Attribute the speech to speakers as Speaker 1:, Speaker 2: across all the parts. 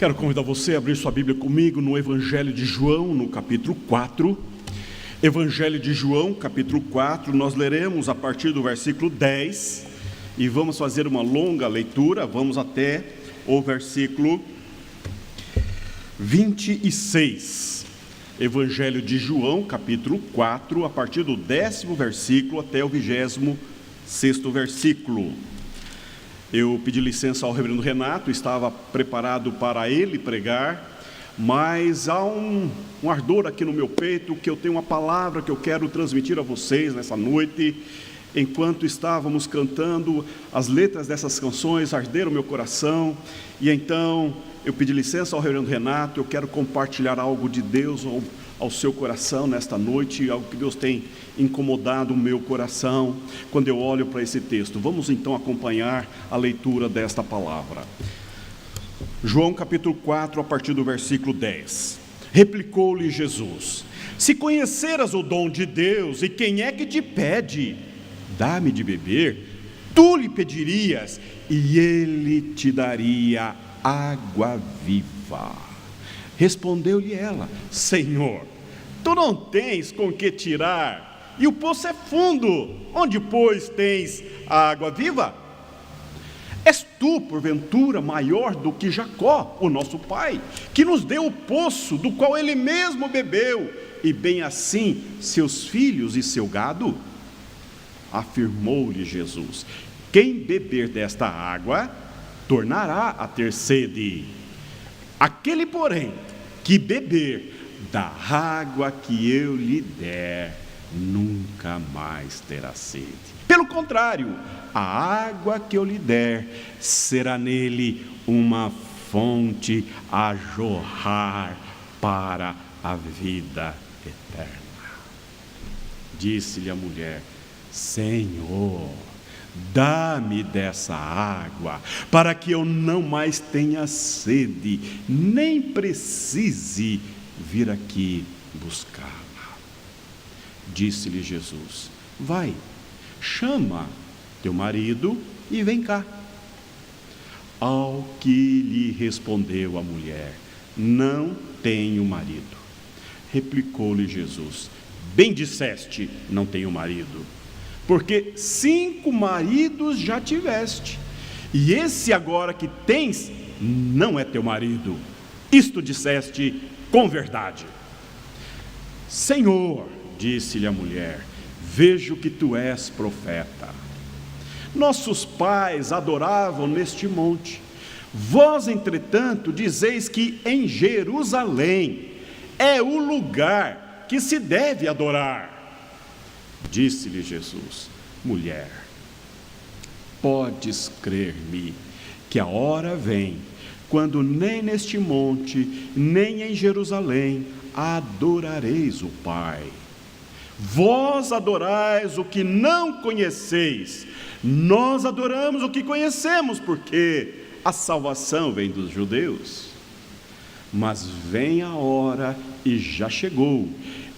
Speaker 1: Quero convidar você a abrir sua Bíblia comigo no Evangelho de João, no capítulo 4. Evangelho de João, capítulo 4, nós leremos a partir do versículo 10 e vamos fazer uma longa leitura, vamos até o versículo 26. Evangelho de João, capítulo 4, a partir do 10º versículo até o 26º versículo. Eu pedi licença ao reverendo Renato, estava preparado para ele pregar, mas há um ardor aqui no meu peito, que eu tenho uma palavra que eu quero transmitir a vocês nessa noite. Enquanto estávamos cantando as letras dessas canções, arderam meu coração, e então eu pedi licença ao reverendo Renato, eu quero compartilhar algo de Deus ao seu coração nesta noite, algo que Deus tem incomodado o meu coração, quando eu olho para esse texto. Vamos então acompanhar a leitura desta palavra. João capítulo 4, a partir do versículo 10. Replicou-lhe Jesus: se conheceras o dom de Deus, e quem é que te pede, dá-me de beber, tu lhe pedirias, e ele te daria água viva. Respondeu-lhe ela: Senhor, tu não tens com que tirar, e o poço é fundo, onde, pois, tens a água viva? És tu, porventura, maior do que Jacó, o nosso pai, que nos deu o poço, do qual ele mesmo bebeu, e bem assim seus filhos e seu gado? Afirmou-lhe Jesus: quem beber desta água, tornará a ter sede. Aquele, porém, que beber da água que eu lhe der, nunca mais terá sede. Pelo contrário, a água que eu lhe der será nele uma fonte a jorrar para a vida eterna. Disse-lhe a mulher: Senhor, dá-me dessa água, para que eu não mais tenha sede, nem precise vir aqui buscá-la. Disse-lhe Jesus: vai, chama teu marido e vem cá. Ao que lhe respondeu a mulher: não tenho marido. Replicou-lhe Jesus: bem disseste, não tenho marido, porque 5 maridos já tiveste, e esse agora que tens não é teu marido. Isto disseste com verdade. Senhor, disse-lhe a mulher, vejo que tu és profeta. Nossos pais adoravam neste monte, vós, entretanto, dizeis que em Jerusalém é o lugar que se deve adorar. Disse-lhe Jesus: mulher, podes crer-me que a hora vem, quando nem neste monte, nem em Jerusalém adorareis o Pai. Vós adorais o que não conheceis, nós adoramos o que conhecemos, porque a salvação vem dos judeus. Mas vem a hora, e já chegou,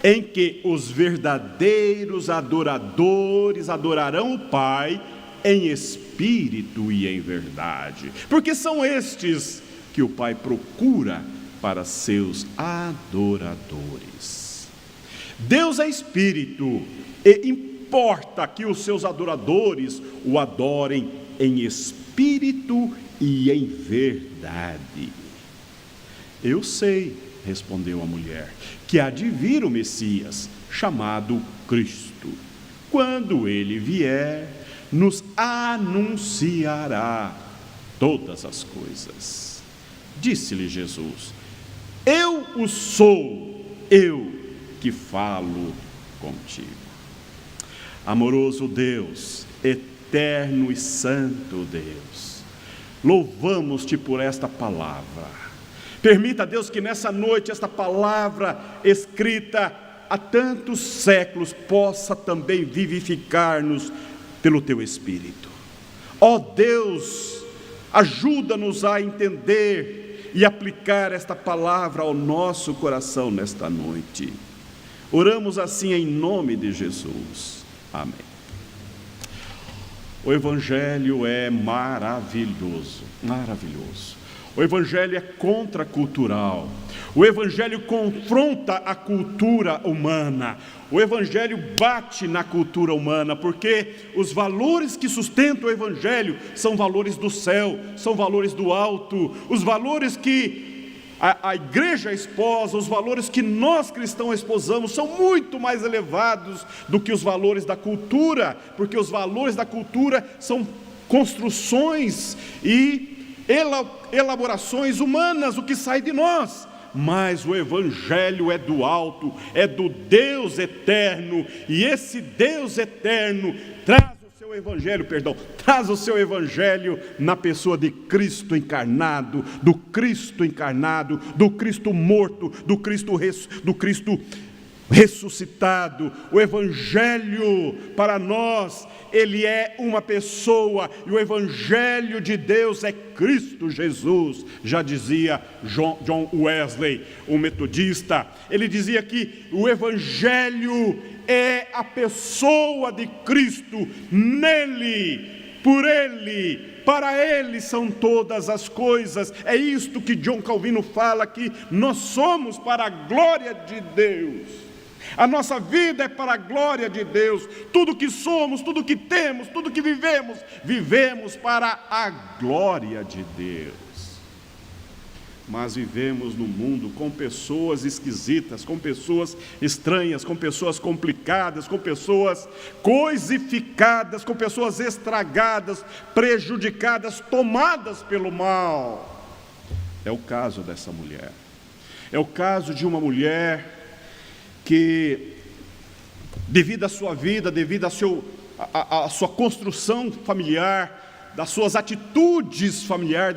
Speaker 1: em que os verdadeiros adoradores adorarão o Pai em espírito e em verdade, porque são estes que o Pai procura para seus adoradores. Deus é espírito, e importa que os seus adoradores o adorem em espírito e em verdade. Eu sei, respondeu a mulher, que há de vir o Messias, chamado Cristo. Quando ele vier, nos anunciará todas as coisas. Disse-lhe Jesus: eu o sou, eu que falo contigo. Amoroso Deus, eterno e santo Deus, louvamos-te por esta palavra. Permita, Deus, que nessa noite esta palavra escrita há tantos séculos possa também vivificar-nos pelo teu Espírito. Ó Deus, ajuda-nos a entender e aplicar esta palavra ao nosso coração nesta noite. Oramos assim em nome de Jesus. Amém. O Evangelho é maravilhoso, maravilhoso. O Evangelho é contracultural. O Evangelho confronta a cultura humana. O Evangelho bate na cultura humana, porque os valores que sustentam o Evangelho são valores do céu, são valores do alto, os valores que a igreja esposa, os valores que nós cristãos esposamos são muito mais elevados do que os valores da cultura, porque os valores da cultura são construções e elaborações humanas, o que sai de nós. Mas o Evangelho é do alto, é do Deus eterno, e esse Deus eterno traz o seu Evangelho na pessoa de Cristo encarnado, do Cristo morto, do Cristo ressuscitado. O Evangelho para nós, ele é uma pessoa, e o Evangelho de Deus é Cristo Jesus. Já dizia John Wesley, o metodista, ele dizia que o Evangelho é a pessoa de Cristo, nele, por ele, para ele são todas as coisas. É isto que John Calvino fala, que nós somos para a glória de Deus. A nossa vida é para a glória de Deus. Tudo que somos, tudo que temos, tudo que vivemos, vivemos para a glória de Deus. Mas vivemos no mundo com pessoas esquisitas, com pessoas estranhas, com pessoas complicadas, com pessoas coisificadas, com pessoas estragadas, prejudicadas, tomadas pelo mal. É o caso dessa mulher. É o caso de uma mulher que, devido à sua vida, devido à sua construção familiar, das suas atitudes familiares,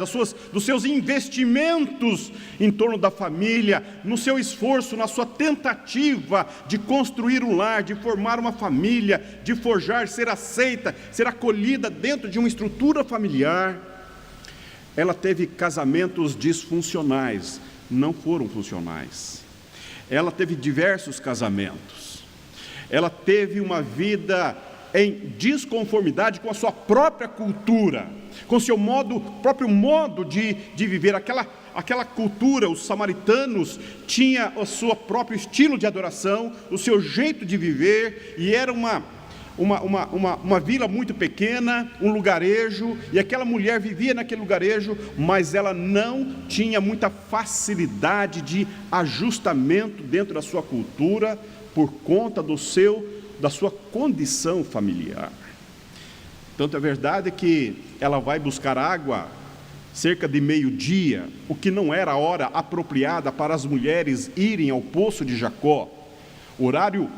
Speaker 1: dos seus investimentos em torno da família, no seu esforço, na sua tentativa de construir um lar, de formar uma família, de forjar, ser aceita, ser acolhida dentro de uma estrutura familiar, ela teve casamentos disfuncionais, não foram funcionais. Ela teve diversos casamentos. Ela teve uma vida em desconformidade com a sua própria cultura, com o seu próprio modo de viver. Aquela cultura, os samaritanos tinham o seu próprio estilo de adoração, o seu jeito de viver, e era uma vila muito pequena, um lugarejo, e aquela mulher vivia naquele lugarejo, mas ela não tinha muita facilidade de ajustamento dentro da sua cultura, por conta da sua condição familiar. Tanto é verdade que ela vai buscar água cerca de meio-dia, o que não era a hora apropriada para as mulheres irem ao poço de Jacó. O horário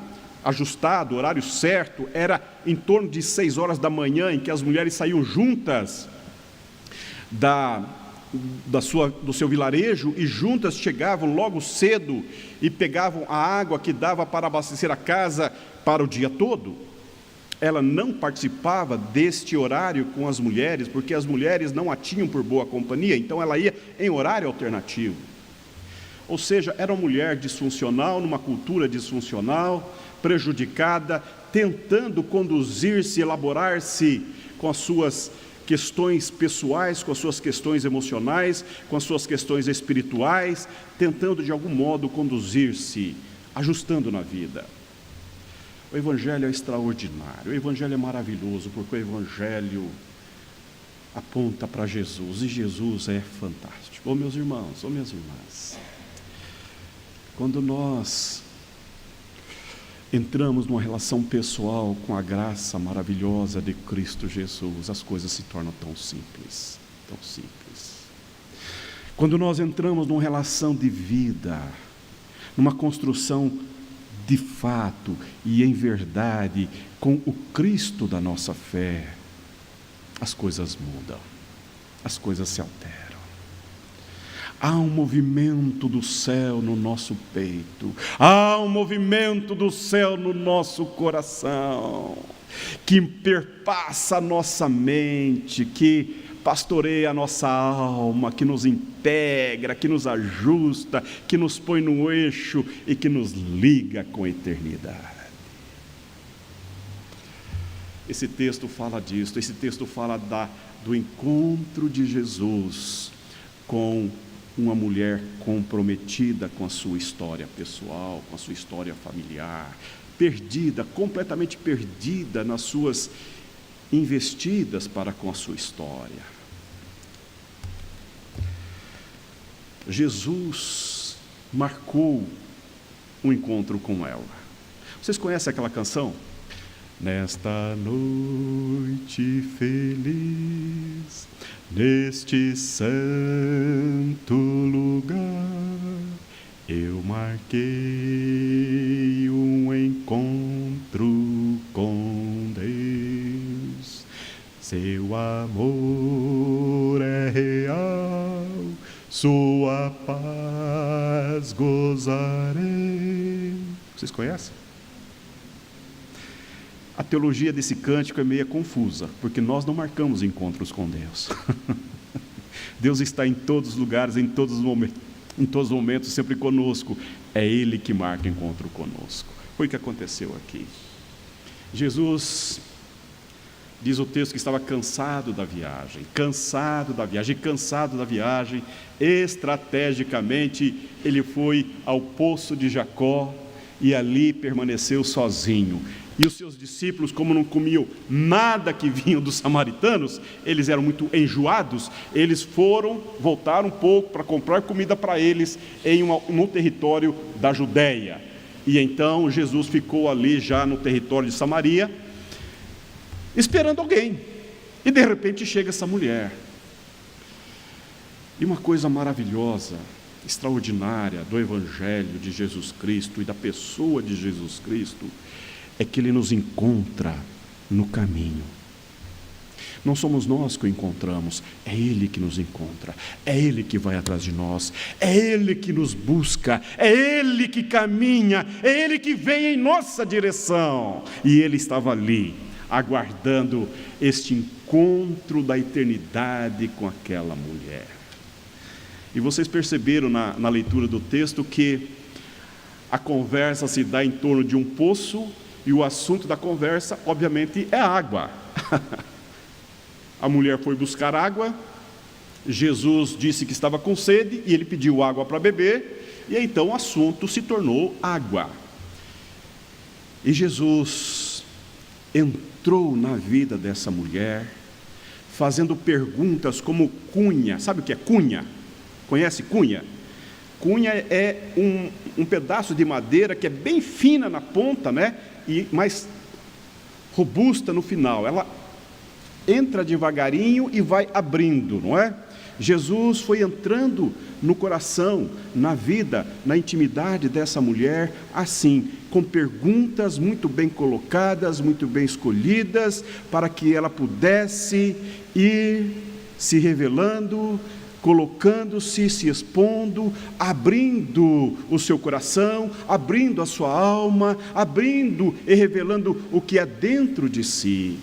Speaker 1: ajustado, o horário certo, era em torno de 6 horas da manhã, em que as mulheres saíam juntas do seu vilarejo, e juntas chegavam logo cedo e pegavam a água que dava para abastecer a casa para o dia todo. Ela não participava deste horário com as mulheres, porque as mulheres não a tinham por boa companhia, então ela ia em horário alternativo. Ou seja, era uma mulher disfuncional, numa cultura disfuncional, prejudicada, tentando conduzir-se, elaborar-se com as suas questões pessoais, com as suas questões emocionais, com as suas questões espirituais, tentando de algum modo conduzir-se, ajustando na vida. O Evangelho é extraordinário, o Evangelho é maravilhoso, porque o Evangelho aponta para Jesus, e Jesus é fantástico. Meus irmãos, minhas irmãs, quando nós entramos numa relação pessoal com a graça maravilhosa de Cristo Jesus, as coisas se tornam tão simples, tão simples. Quando nós entramos numa relação de vida, numa construção de fato e em verdade com o Cristo da nossa fé, as coisas mudam, as coisas se alteram. Há um movimento do céu no nosso peito, há um movimento do céu no nosso coração, que perpassa a nossa mente, que pastoreia a nossa alma, que nos integra, que nos ajusta, que nos põe no eixo e que nos liga com a eternidade. esse texto fala disso, esse texto fala do encontro de Jesus com uma mulher comprometida com a sua história pessoal, com a sua história familiar, perdida, completamente perdida nas suas investidas para com a sua história. Jesus marcou um encontro com ela. Vocês conhecem aquela canção? Nesta noite feliz, neste santo lugar, eu marquei um encontro com Deus. Seu amor é real, sua paz gozarei. Vocês conhecem? A teologia desse cântico é meio confusa, porque nós não marcamos encontros com Deus. Deus está em todos os lugares, em todos os momentos, sempre conosco. É Ele que marca encontro conosco. Foi o que aconteceu aqui. Jesus, diz o texto, que estava cansado da viagem, estrategicamente ele foi ao poço de Jacó e ali permaneceu sozinho. E os seus discípulos, como não comiam nada que vinha dos samaritanos, eles eram muito enjoados, eles voltaram um pouco para comprar comida para eles no território da Judéia. E então Jesus ficou ali já no território de Samaria, esperando alguém. E de repente chega essa mulher. E uma coisa maravilhosa, extraordinária do Evangelho de Jesus Cristo e da pessoa de Jesus Cristo, é que Ele nos encontra no caminho. Não somos nós que o encontramos, é Ele que nos encontra, é Ele que vai atrás de nós, é Ele que nos busca, é Ele que caminha, é Ele que vem em nossa direção. E Ele estava ali, aguardando este encontro da eternidade com aquela mulher. E vocês perceberam na leitura do texto que a conversa se dá em torno de um poço, e o assunto da conversa, obviamente, é água. A mulher foi buscar água, Jesus disse que estava com sede, e ele pediu água para beber, e então o assunto se tornou água. E Jesus entrou na vida dessa mulher, fazendo perguntas como cunha. Sabe o que é cunha? Conhece cunha? Cunha é um pedaço de madeira que é bem fina na ponta, né? E mais robusta no final. Ela entra devagarinho e vai abrindo, não é? Jesus foi entrando no coração, na vida, na intimidade dessa mulher, assim, com perguntas muito bem colocadas, muito bem escolhidas, para que ela pudesse ir se revelando, colocando-se, se expondo, abrindo o seu coração, abrindo a sua alma, abrindo e revelando o que é dentro de si.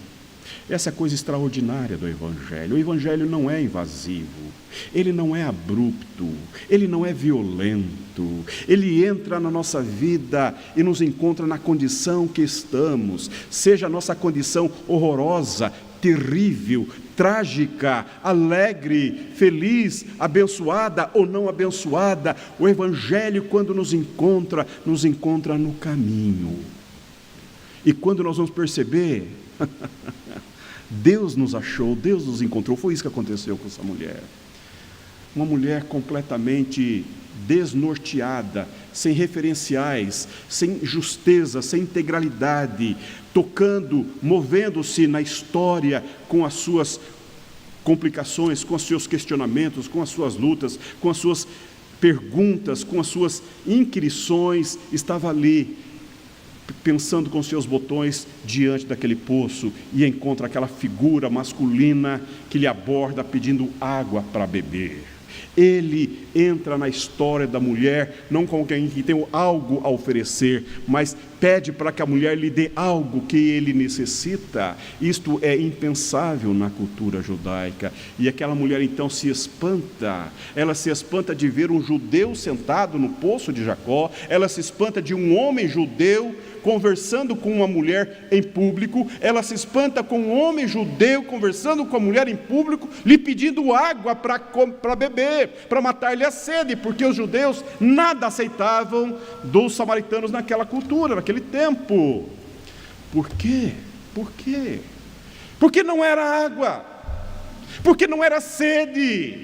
Speaker 1: Essa é a coisa extraordinária do Evangelho. O Evangelho não é invasivo, ele não é abrupto, ele não é violento, ele entra na nossa vida e nos encontra na condição que estamos, seja a nossa condição horrorosa, terrível, trágica, alegre, feliz, abençoada ou não abençoada. O Evangelho, quando nos encontra no caminho. E quando nós vamos perceber, Deus nos achou, Deus nos encontrou. Foi isso que aconteceu com essa mulher. Uma mulher completamente desnorteada, sem referenciais, sem justeza, sem integralidade, tocando, movendo-se na história com as suas complicações, com os seus questionamentos, com as suas lutas, com as suas perguntas, com as suas inquirições, estava ali, pensando com seus botões diante daquele poço, e encontra aquela figura masculina que lhe aborda pedindo água para beber. Ele entra na história da mulher, não como alguém que tem algo a oferecer, mas pede para que a mulher lhe dê algo que ele necessita. Isto é impensável na cultura judaica. E aquela mulher então se espanta. Ela se espanta de ver um judeu sentado no poço de Jacó. Ela se espanta de um homem judeu conversando com uma mulher em público. Ela se espanta com um homem judeu conversando com a mulher em público, lhe pedindo água para beber, para matar-lhe a sede, porque os judeus nada aceitavam dos samaritanos naquela cultura, naquele tempo. Por quê? Por quê? Porque não era água, porque não era sede,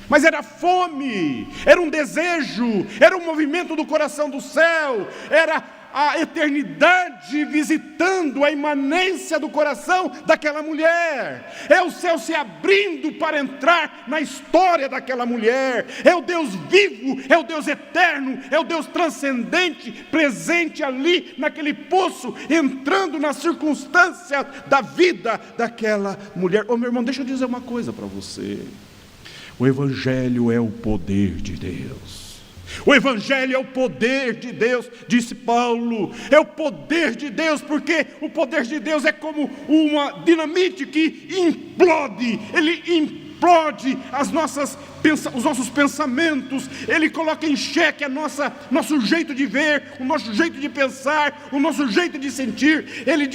Speaker 1: mas era fome, era um desejo, era um movimento do coração do céu, era a eternidade visitando a imanência do coração daquela mulher. É o céu se abrindo para entrar na história daquela mulher. É o Deus vivo, é o Deus eterno, é o Deus transcendente, presente ali naquele poço, entrando nas circunstâncias da vida daquela mulher. Ô meu irmão, deixa eu dizer uma coisa para você. O Evangelho é o poder de Deus. O Evangelho é o poder de Deus, disse Paulo. É o poder de Deus, porque o poder de Deus é como uma dinamite que implode. Ele implode os nossos pensamentos. Ele coloca em xeque nosso jeito de ver, o nosso jeito de pensar, o nosso jeito de sentir. Ele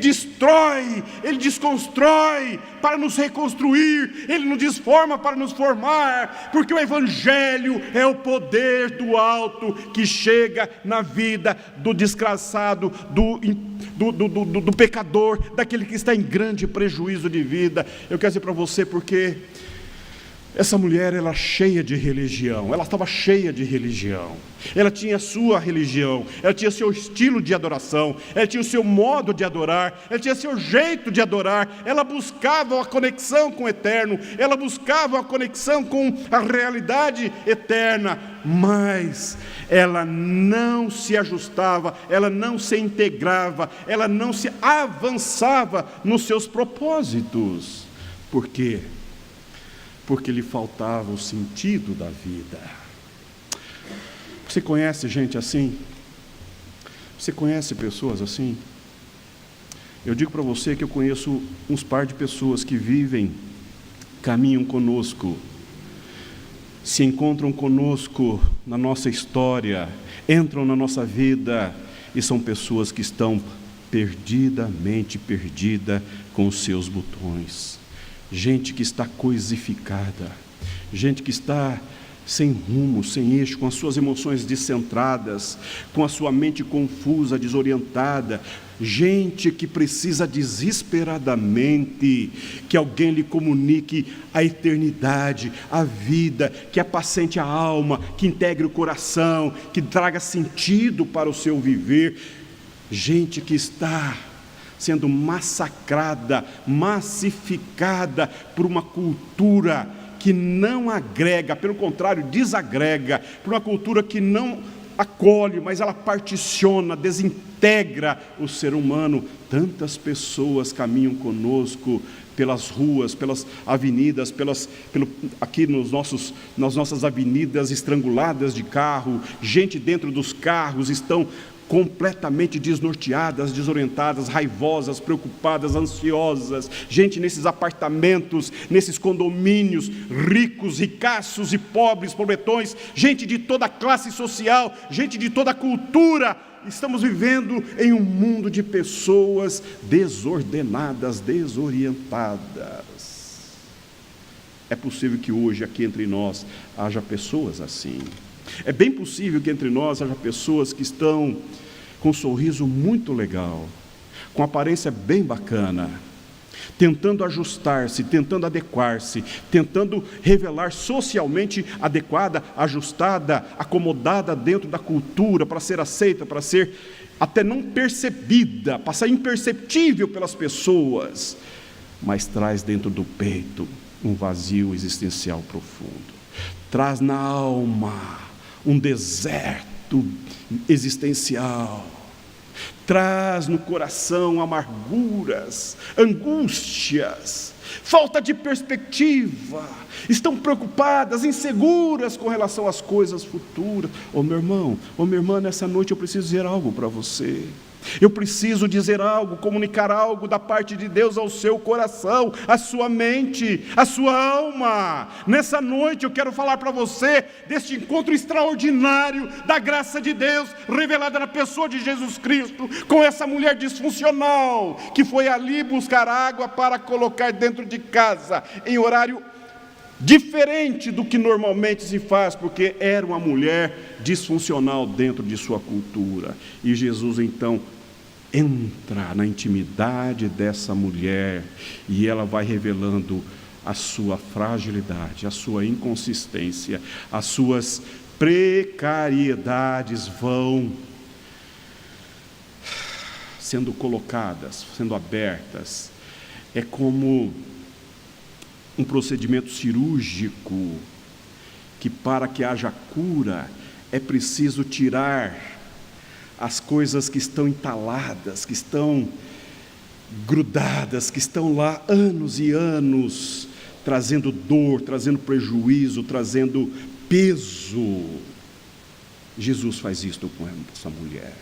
Speaker 1: destrói, Ele desconstrói para nos reconstruir, Ele nos desforma para nos formar, porque o Evangelho é o poder do alto que chega na vida do desgraçado, do pecador, daquele que está em grande prejuízo de vida. Eu quero dizer para você, porque essa mulher, ela cheia de religião, ela estava cheia de religião, ela tinha a sua religião, ela tinha seu estilo de adoração, ela tinha o seu modo de adorar, ela tinha seu jeito de adorar, ela buscava a conexão com o eterno, ela buscava a conexão com a realidade eterna, mas ela não se ajustava, ela não se integrava, ela não se avançava nos seus propósitos. Por quê? Porque lhe faltava o sentido da vida. Você conhece gente assim? Você conhece pessoas assim? Eu digo para você que eu conheço uns par de pessoas que vivem, caminham conosco, se encontram conosco na nossa história, entram na nossa vida, e são pessoas que estão perdidamente perdidas com os seus botões. Gente que está coisificada, gente que está sem rumo, sem eixo, com as suas emoções descentradas, com a sua mente confusa, desorientada, gente que precisa desesperadamente que alguém lhe comunique a eternidade, a vida, que apacente a alma, que integre o coração, que traga sentido para o seu viver. Gente que está sendo massacrada, massificada por uma cultura que não agrega, pelo contrário, desagrega, por uma cultura que não acolhe, mas ela particiona, desintegra o ser humano. Tantas pessoas caminham conosco pelas ruas, pelas avenidas, aqui nas nossas avenidas estranguladas de carro, gente dentro dos carros estão completamente desnorteadas, desorientadas, raivosas, preocupadas, ansiosas, gente nesses apartamentos, nesses condomínios, ricos, ricaços e pobres, pobretões, gente de toda classe social, gente de toda cultura. Estamos vivendo em um mundo de pessoas desordenadas, desorientadas. É possível que hoje aqui entre nós haja pessoas assim. É bem possível que entre nós haja pessoas que estão com um sorriso muito legal, com aparência bem bacana, tentando ajustar-se, tentando adequar-se, tentando revelar socialmente adequada, ajustada, acomodada dentro da cultura, para ser aceita, para ser até não percebida, passar imperceptível pelas pessoas, mas traz dentro do peito um vazio existencial profundo, traz na alma um deserto existencial, traz no coração amarguras, angústias, falta de perspectiva, estão preocupadas, inseguras com relação às coisas futuras. Ô meu irmão, ô minha irmã, nessa noite eu preciso dizer algo para você. Eu preciso dizer algo, comunicar algo da parte de Deus ao seu coração, à sua mente, à sua alma. Nessa noite eu quero falar para você deste encontro extraordinário da graça de Deus, revelada na pessoa de Jesus Cristo, com essa mulher disfuncional, que foi ali buscar água para colocar dentro de casa, em horário diferente do que normalmente se faz, porque era uma mulher disfuncional dentro de sua cultura. E Jesus então entra na intimidade dessa mulher e ela vai revelando a sua fragilidade, a sua inconsistência, as suas precariedades vão sendo colocadas, sendo abertas. É como um procedimento cirúrgico que, para que haja cura, é preciso tirar as coisas que estão entaladas, que estão grudadas, que estão lá anos e anos, trazendo dor, trazendo prejuízo, trazendo peso. Jesus faz isto com essa mulher.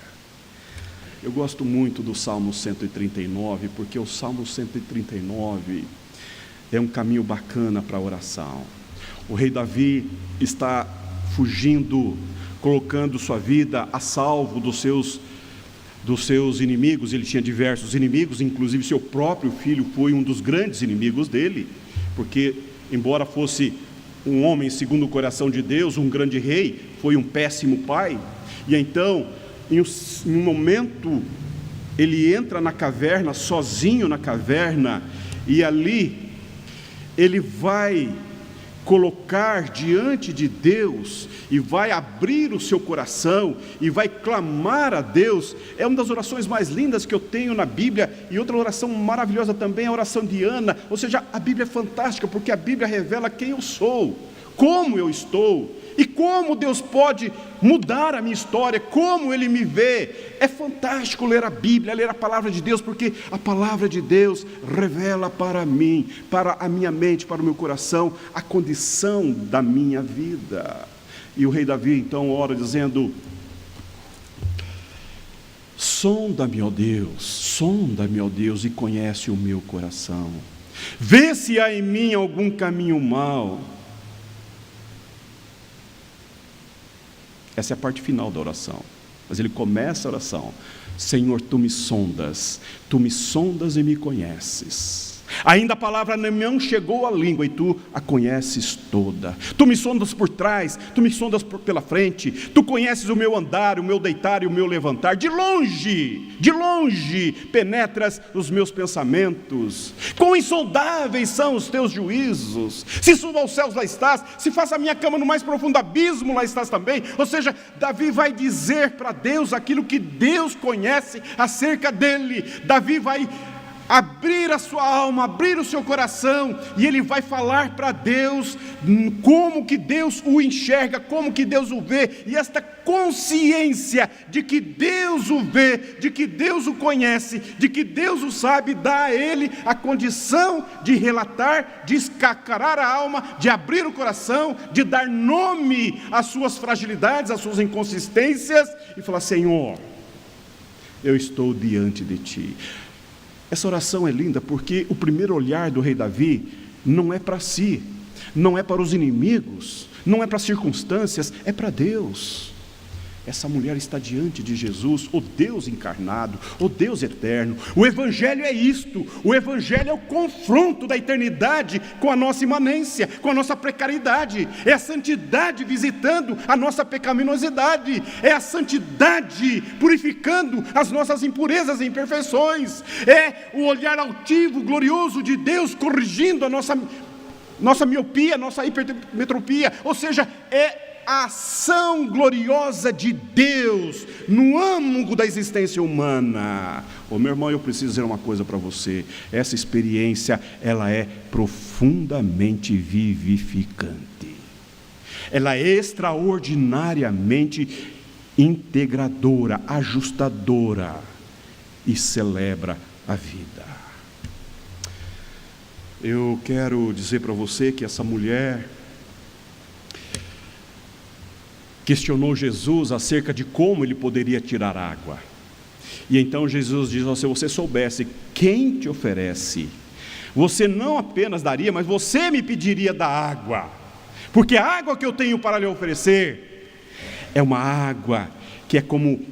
Speaker 1: Eu gosto muito do Salmo 139, porque o Salmo 139 é um caminho bacana para a oração. O rei Davi está fugindo, colocando sua vida a salvo dos seus inimigos. Ele tinha diversos inimigos, inclusive seu próprio filho foi um dos grandes inimigos dele, porque embora fosse um homem segundo o coração de Deus, um grande rei, foi um péssimo pai. E então, em um momento, ele entra na caverna, sozinho na caverna, e ali ele vai colocar diante de Deus e vai abrir o seu coração e vai clamar a Deus. É uma das orações mais lindas que eu tenho na Bíblia. E outra oração maravilhosa também é a oração de Ana. Ou seja, a Bíblia é fantástica, porque a Bíblia revela quem eu sou, como eu estou e como Deus pode mudar a minha história, como Ele me vê. É fantástico ler a Bíblia, ler a palavra de Deus, porque a palavra de Deus revela para mim, para a minha mente, para o meu coração, a condição da minha vida. E o rei Davi então ora dizendo: sonda-me, ó Deus, e conhece o meu coração. Vê se há em mim algum caminho mau. Essa é a parte final da oração. Mas ele começa a oração: Senhor, tu me sondas e me conheces. Ainda a palavra não chegou à língua e tu a conheces toda. Tu me sondas por trás, tu me sondas pela frente. Tu conheces o meu andar, o meu deitar e o meu levantar. De longe penetras os meus pensamentos. Quão insondáveis são os teus juízos. Se subo aos céus, lá estás. Se faço a minha cama no mais profundo abismo, lá estás também. Ou seja, Davi vai dizer para Deus aquilo que Deus conhece acerca dele. Davi vai abrir a sua alma, abrir o seu coração, e ele vai falar para Deus como que Deus o enxerga, como que Deus o vê. E esta consciência de que Deus o vê, de que Deus o conhece, de que Deus o sabe, dá a ele a condição de relatar, de escacarar a alma, de abrir o coração, de dar nome às suas fragilidades, às suas inconsistências, e falar: Senhor, eu estou diante de Ti. Essa oração é linda porque o primeiro olhar do rei Davi não é para si, não é para os inimigos, não é para as circunstâncias, é para Deus. Essa mulher está diante de Jesus, o Deus encarnado, o Deus eterno. O Evangelho é isto, o Evangelho é o confronto da eternidade com a nossa imanência, com a nossa precariedade. É a santidade visitando a nossa pecaminosidade, é a santidade purificando as nossas impurezas e imperfeições, é o olhar altivo, glorioso de Deus corrigindo a nossa miopia, nossa hipermetropia. Ou seja, é a ação gloriosa de Deus no âmago da existência humana. Meu irmão, eu preciso dizer uma coisa para você: essa experiência, ela é profundamente vivificante, ela é extraordinariamente integradora, ajustadora, e celebra a vida. Eu quero dizer para você que essa mulher questionou Jesus acerca de como ele poderia tirar água. E então Jesus diz: se você soubesse quem te oferece, você não apenas daria, mas você me pediria da água, porque a água que eu tenho para lhe oferecer é uma água que é como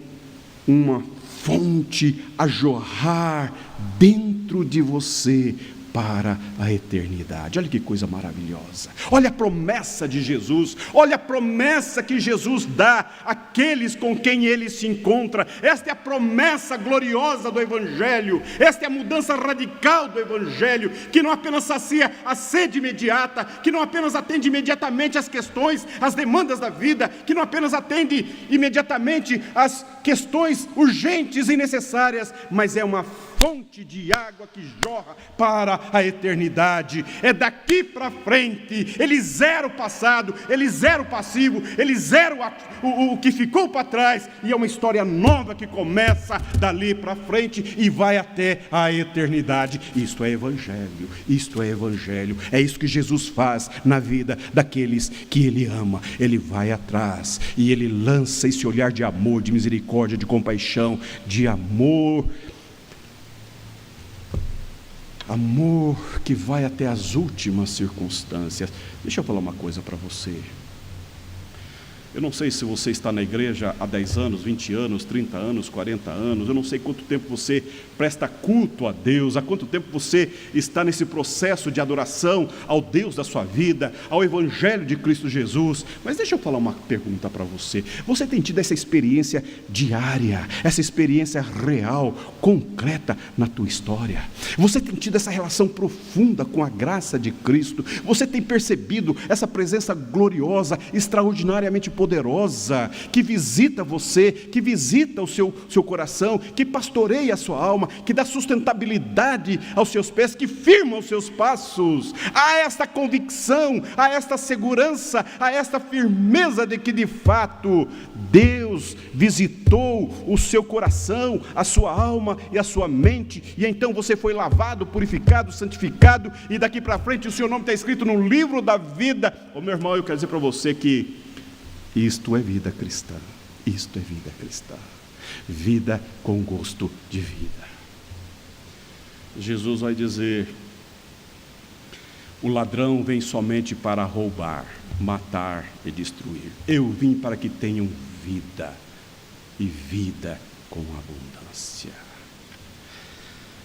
Speaker 1: uma fonte a jorrar dentro de você para a eternidade. Olha que coisa maravilhosa. Olha a promessa de Jesus. Olha a promessa que Jesus dá àqueles com quem ele se encontra. Esta é a promessa gloriosa do Evangelho. Esta é a mudança radical do Evangelho, que não apenas sacia a sede imediata, que não apenas atende imediatamente às questões, às demandas da vida, que não apenas atende imediatamente às questões urgentes e necessárias, mas é uma fonte de água que jorra para a eternidade. É daqui para frente. Ele zera o passado, ele zera o passivo, ele zera o que ficou para trás, e é uma história nova que começa dali para frente e vai até a eternidade. Isto é Evangelho, isto é Evangelho. É isso que Jesus faz na vida daqueles que ele ama. Ele vai atrás e ele lança esse olhar de amor, de misericórdia, de compaixão, de amor que vai até as últimas circunstâncias. Deixa eu falar uma coisa para você. Eu não sei se você está na igreja há 10 anos, 20 anos, 30 anos, 40 anos. Eu não sei quanto tempo você presta culto a Deus, há quanto tempo você está nesse processo de adoração ao Deus da sua vida, ao Evangelho de Cristo Jesus. Mas deixa eu falar uma pergunta para você. Você tem tido essa experiência diária, essa experiência real, concreta na tua história? Você tem tido essa relação profunda com a graça de Cristo? Você tem percebido essa presença gloriosa, extraordinariamente poderosa, que visita você, que visita o seu coração, que pastoreia a sua alma, que dá sustentabilidade aos seus pés, que firma os seus passos? Há esta convicção, há esta segurança, há esta firmeza de que de fato Deus visitou o seu coração, a sua alma e a sua mente, e então você foi lavado, purificado, santificado, e daqui para frente o seu nome está escrito no livro da vida. Ô meu irmão, eu quero dizer para você que isto é vida cristã, isto é vida cristã, vida com gosto de vida. Jesus vai dizer: o ladrão vem somente para roubar, matar e destruir. Eu vim para que tenham vida, e vida com abundância.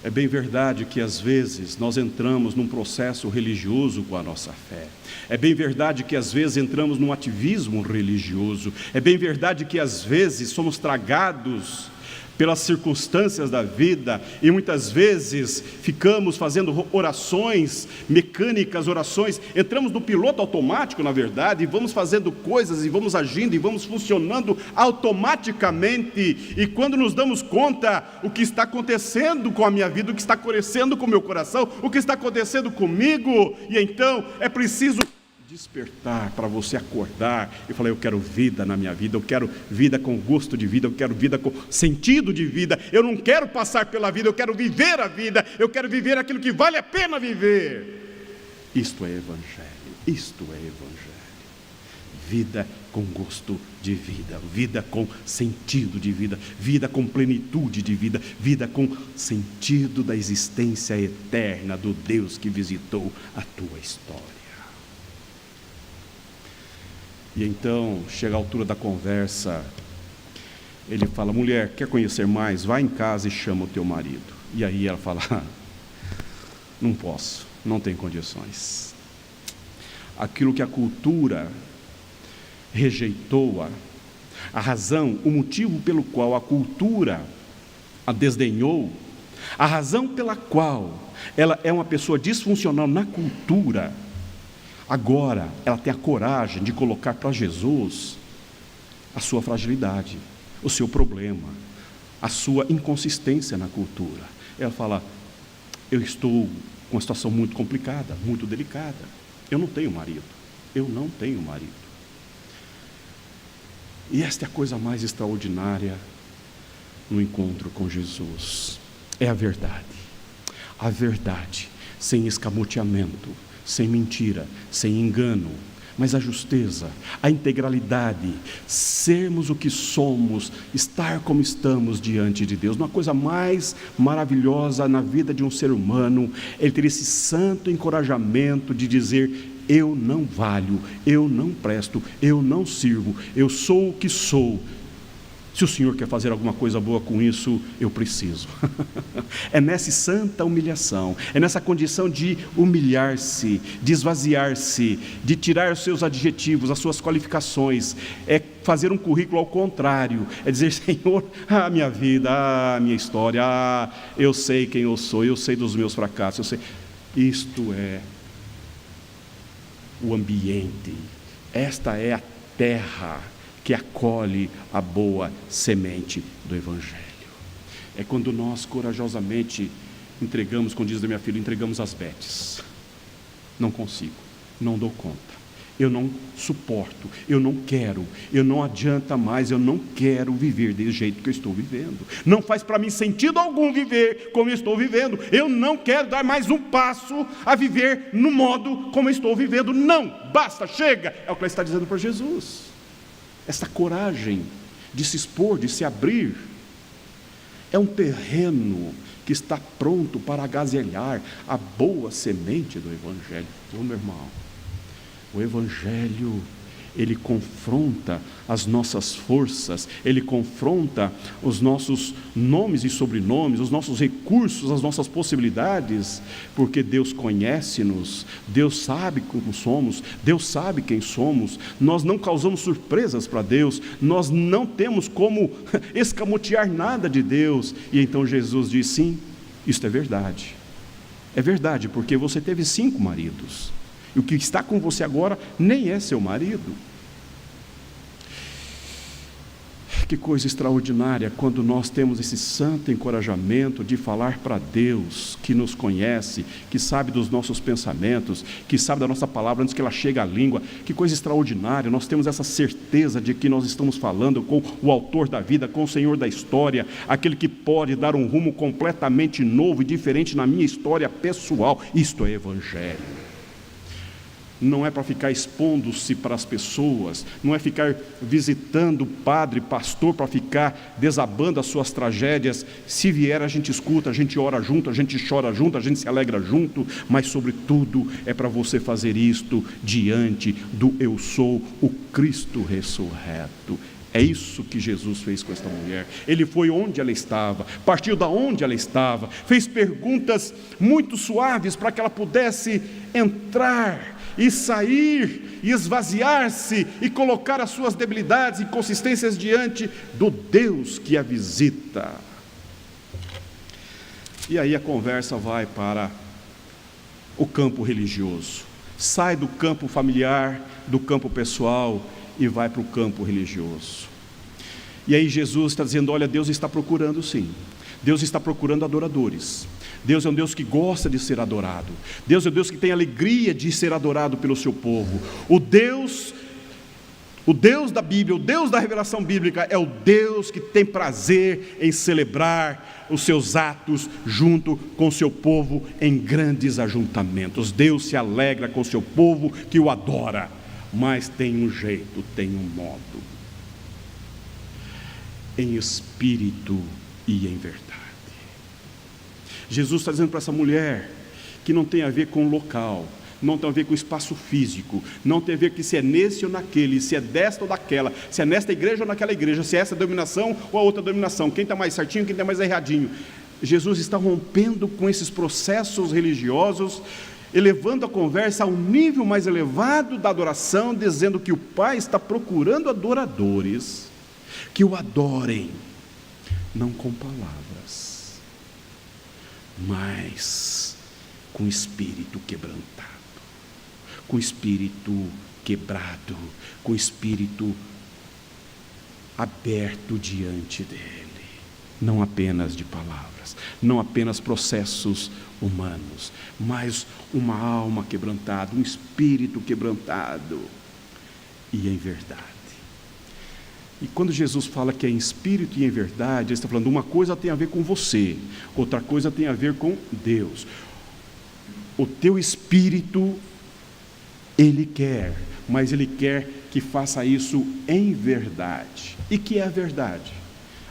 Speaker 1: É bem verdade que às vezes nós entramos num processo religioso com a nossa fé. É bem verdade que às vezes entramos num ativismo religioso. É bem verdade que às vezes somos tragados pelas circunstâncias da vida, e muitas vezes ficamos fazendo orações mecânicas, orações, entramos no piloto automático, na verdade, e vamos fazendo coisas, e vamos agindo, e vamos funcionando automaticamente, e quando nos damos conta, o que está acontecendo com a minha vida, o que está acontecendo com o meu coração, o que está acontecendo comigo, e então é preciso despertar para você acordar e falar: eu quero vida na minha vida, eu quero vida com gosto de vida, eu quero vida com sentido de vida, eu não quero passar pela vida, eu quero viver a vida, eu quero viver aquilo que vale a pena viver. Isto é Evangelho, isto é Evangelho. Vida com gosto de vida, vida com sentido de vida, vida com plenitude de vida, vida com sentido da existência eterna do Deus que visitou a tua história. E então, chega a altura da conversa, ele fala: mulher, quer conhecer mais? Vai em casa e chama o teu marido. E aí ela fala: não posso, não tem condições. Aquilo que a cultura rejeitou, a razão, o motivo pelo qual a cultura a desdenhou, a razão pela qual ela é uma pessoa disfuncional na cultura, agora ela tem a coragem de colocar para Jesus a sua fragilidade, o seu problema, a sua inconsistência na cultura. Ela fala: eu estou com uma situação muito complicada, muito delicada, eu não tenho marido, eu não tenho marido. E esta é a coisa mais extraordinária no encontro com Jesus, é a verdade sem escamoteamento, sem mentira, sem engano, mas a justeza, a integralidade, sermos o que somos, estar como estamos diante de Deus. Uma coisa mais maravilhosa na vida de um ser humano, ele ter esse santo encorajamento de dizer: eu não valho, eu não presto, eu não sirvo, eu sou o que sou. Se o Senhor quer fazer alguma coisa boa com isso, eu preciso. É nessa santa humilhação, é nessa condição de humilhar-se, de esvaziar-se, de tirar os seus adjetivos, as suas qualificações, é fazer um currículo ao contrário, é dizer: Senhor, a minha vida, a minha história, eu sei quem eu sou, eu sei dos meus fracassos, eu sei. Isto é o ambiente, esta é a terra que acolhe a boa semente do Evangelho. É quando nós corajosamente entregamos, como diz a minha filha, entregamos as betes. Não consigo, não dou conta, eu não suporto, eu não quero, eu não adianta mais, eu não quero viver desse jeito que eu estou vivendo. Não faz para mim sentido algum viver como eu estou vivendo. Eu não quero dar mais um passo a viver no modo como eu estou vivendo. Não, basta, chega. É o que ela está dizendo para Jesus. Essa coragem de se expor, de se abrir, é um terreno que está pronto para agasalhar a boa semente do Evangelho. Ô meu irmão, o Evangelho, ele confronta as nossas forças, ele confronta os nossos nomes e sobrenomes, os nossos recursos, as nossas possibilidades, porque Deus conhece-nos, Deus sabe como somos, Deus sabe quem somos. Nós não causamos surpresas para Deus, nós não temos como escamotear nada de Deus. E então Jesus diz: sim, isto é verdade. É verdade, porque você teve 5 maridos, e o que está com você agora nem é seu marido. Que coisa extraordinária quando nós temos esse santo encorajamento de falar para Deus, que nos conhece, que sabe dos nossos pensamentos, que sabe da nossa palavra antes que ela chegue à língua. Que coisa extraordinária, nós temos essa certeza de que nós estamos falando com o autor da vida, com o Senhor da história, aquele que pode dar um rumo completamente novo e diferente na minha história pessoal. Isto é Evangelho. Não é para ficar expondo-se para as pessoas, não é ficar visitando padre, pastor, para ficar desabando as suas tragédias. Se vier, a gente escuta, a gente ora junto, a gente chora junto, a gente se alegra junto, mas sobretudo é para você fazer isto diante do eu sou, o Cristo ressurreto. É isso que Jesus fez com esta mulher. Ele foi onde ela estava, partiu da onde ela estava, fez perguntas muito suaves para que ela pudesse entrar e sair, e esvaziar-se, e colocar as suas debilidades e inconsistências diante do Deus que a visita. E aí a conversa vai para o campo religioso, sai do campo familiar, do campo pessoal, e vai para o campo religioso. E aí Jesus está dizendo: olha, Deus está procurando sim, Deus está procurando adoradores. Deus é um Deus que gosta de ser adorado. Deus é um Deus que tem alegria de ser adorado pelo seu povo. O Deus da Bíblia, o Deus da revelação bíblica, é o Deus que tem prazer em celebrar os seus atos junto com o seu povo em grandes ajuntamentos. Deus se alegra com o seu povo que o adora, mas tem um jeito, tem um modo: em espírito e em verdade. Jesus está dizendo para essa mulher que não tem a ver com o local, não tem a ver com o espaço físico, não tem a ver que se é nesse ou naquele, se é desta ou daquela, se é nesta igreja ou naquela igreja, se é essa dominação ou a outra dominação, quem está mais certinho, quem está mais erradinho. Jesus está rompendo com esses processos religiosos, elevando a conversa a um nível mais elevado da adoração, dizendo que o Pai está procurando adoradores que o adorem, não com palavras, mas com espírito quebrantado, com espírito quebrado, com espírito aberto diante dele, não apenas de palavras, não apenas processos humanos, mas uma alma quebrantada, um espírito quebrantado e em verdade. E quando Jesus fala que é em espírito e em verdade, ele está falando: uma coisa tem a ver com você, outra coisa tem a ver com Deus. O teu espírito, ele quer, mas ele quer que faça isso em verdade. E que é a verdade?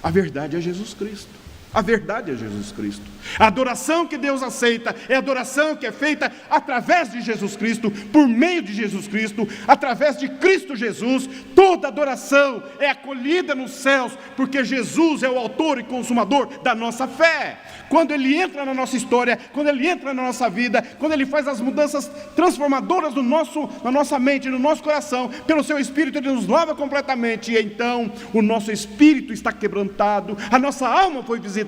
Speaker 1: A verdade é Jesus Cristo. A verdade é Jesus Cristo. A adoração que Deus aceita é a adoração que é feita através de Jesus Cristo, por meio de Jesus Cristo, através de Cristo Jesus. Toda adoração é acolhida nos céus, porque Jesus é o autor e consumador da nossa fé. Quando Ele entra na nossa história, quando Ele entra na nossa vida, quando Ele faz as mudanças transformadoras na nossa mente, no nosso coração, pelo Seu Espírito, Ele nos lava completamente, e então o nosso espírito está quebrantado, a nossa alma foi visitada,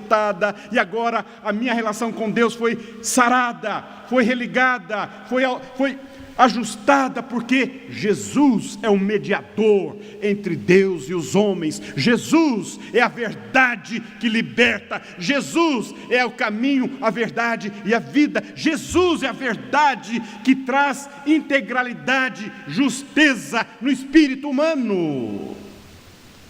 Speaker 1: e agora a minha relação com Deus foi sarada, foi religada, foi ajustada, porque Jesus é o mediador entre Deus e os homens. Jesus é a verdade que liberta. Jesus é o caminho, a verdade e a vida. Jesus é a verdade que traz integralidade, justeza no espírito humano,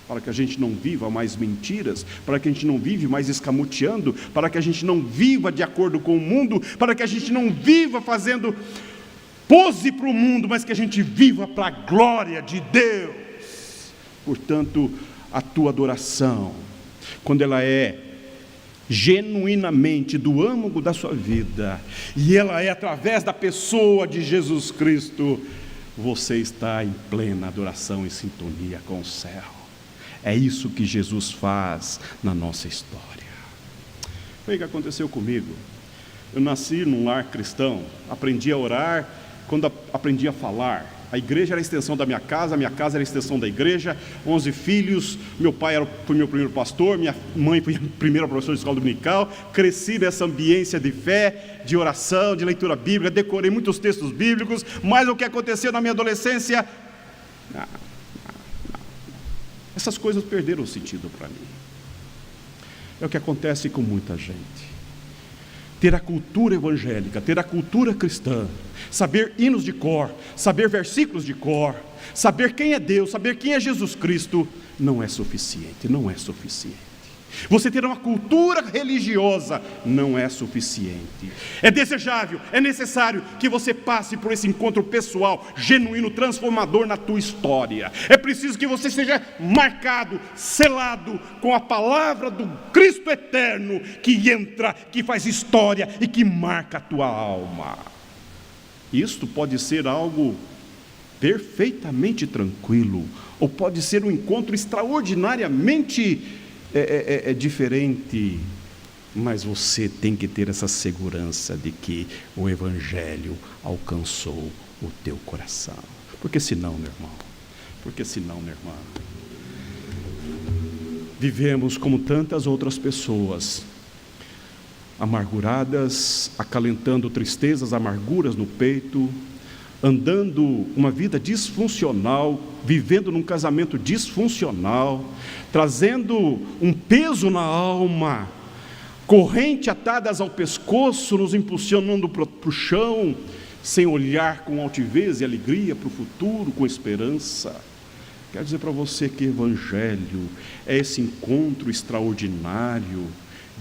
Speaker 1: para que a gente não viva mais mentiras, para que a gente não vive mais escamoteando, para que a gente não viva de acordo com o mundo, para que a gente não viva fazendo pose para o mundo, mas que a gente viva para a glória de Deus. Portanto, a tua adoração, quando ela é genuinamente do âmago da sua vida, e ela é através da pessoa de Jesus Cristo, você está em plena adoração e sintonia com o céu. É isso que Jesus faz na nossa história. Foi o que aconteceu comigo. Eu nasci num lar cristão, aprendi a orar quando aprendi a falar. A igreja era a extensão da minha casa era a extensão da igreja, 11 filhos, meu pai foi meu primeiro pastor, minha mãe foi a primeira professora de escola dominical, cresci nessa ambiência de fé, de oração, de leitura bíblica, decorei muitos textos bíblicos, mas o que aconteceu na minha adolescência? Essas coisas perderam o sentido para mim. É o que acontece com muita gente. Ter a cultura evangélica, ter a cultura cristã, saber hinos de cor, saber versículos de cor, saber quem é Deus, saber quem é Jesus Cristo, não é suficiente, não é suficiente. Você ter uma cultura religiosa não é suficiente. É desejável, é necessário que você passe por esse encontro pessoal, genuíno, transformador na tua história. É preciso que você seja marcado, selado com a palavra do Cristo eterno, que entra, que faz história e que marca a tua alma. Isto pode ser algo perfeitamente tranquilo, ou pode ser um encontro extraordinariamente diferente, mas você tem que ter essa segurança de que o Evangelho alcançou o teu coração. Porque senão, meu irmão, vivemos como tantas outras pessoas, amarguradas, acalentando tristezas, amarguras no peito, andando uma vida disfuncional, vivendo num casamento disfuncional, trazendo um peso na alma, corrente atadas ao pescoço, nos impulsionando para o chão, sem olhar com altivez e alegria para o futuro, com esperança. Quero dizer para você que o Evangelho é esse encontro extraordinário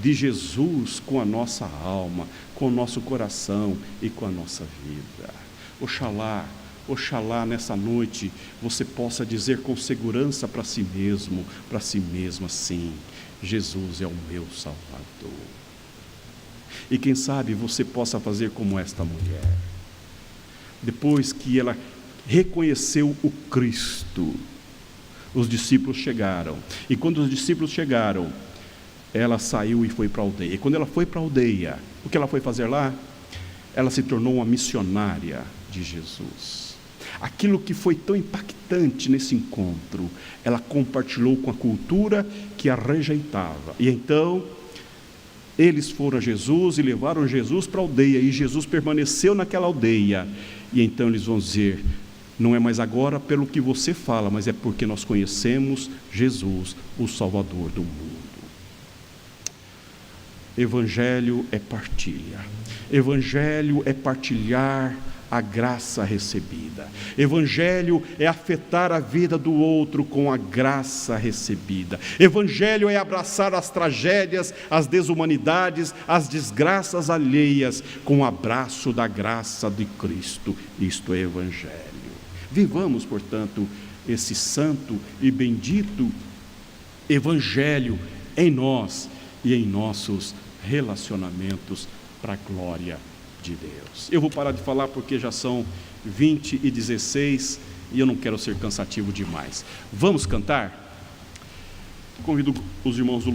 Speaker 1: de Jesus com a nossa alma, com o nosso coração e com a nossa vida. Oxalá nessa noite você possa dizer com segurança para si mesmo, para si mesma, sim, Jesus é o meu Salvador. E quem sabe você possa fazer como esta mulher. Depois que ela reconheceu o Cristo, os discípulos chegaram. E quando os discípulos chegaram, ela saiu e foi para a aldeia. E quando ela foi para a aldeia, o que ela foi fazer lá? Ela se tornou uma missionária de Jesus. Aquilo que foi tão impactante nesse encontro, ela compartilhou com a cultura que a rejeitava. E então, eles foram a Jesus e levaram Jesus para a aldeia, e Jesus permaneceu naquela aldeia. E então eles vão dizer, não é mais agora pelo que você fala, mas é porque nós conhecemos Jesus, o Salvador do mundo. Evangelho é partilha. Evangelho é partilhar a graça recebida. Evangelho é afetar a vida do outro com a graça recebida. Evangelho é abraçar as tragédias, as desumanidades, as desgraças alheias com o abraço da graça de Cristo. Isto é Evangelho. Vivamos, portanto, esse santo e bendito Evangelho em nós e em nossos relacionamentos para a glória de Deus. Eu vou parar de falar porque já são 20h16 e eu não quero ser cansativo demais. Vamos cantar? Convido os irmãos do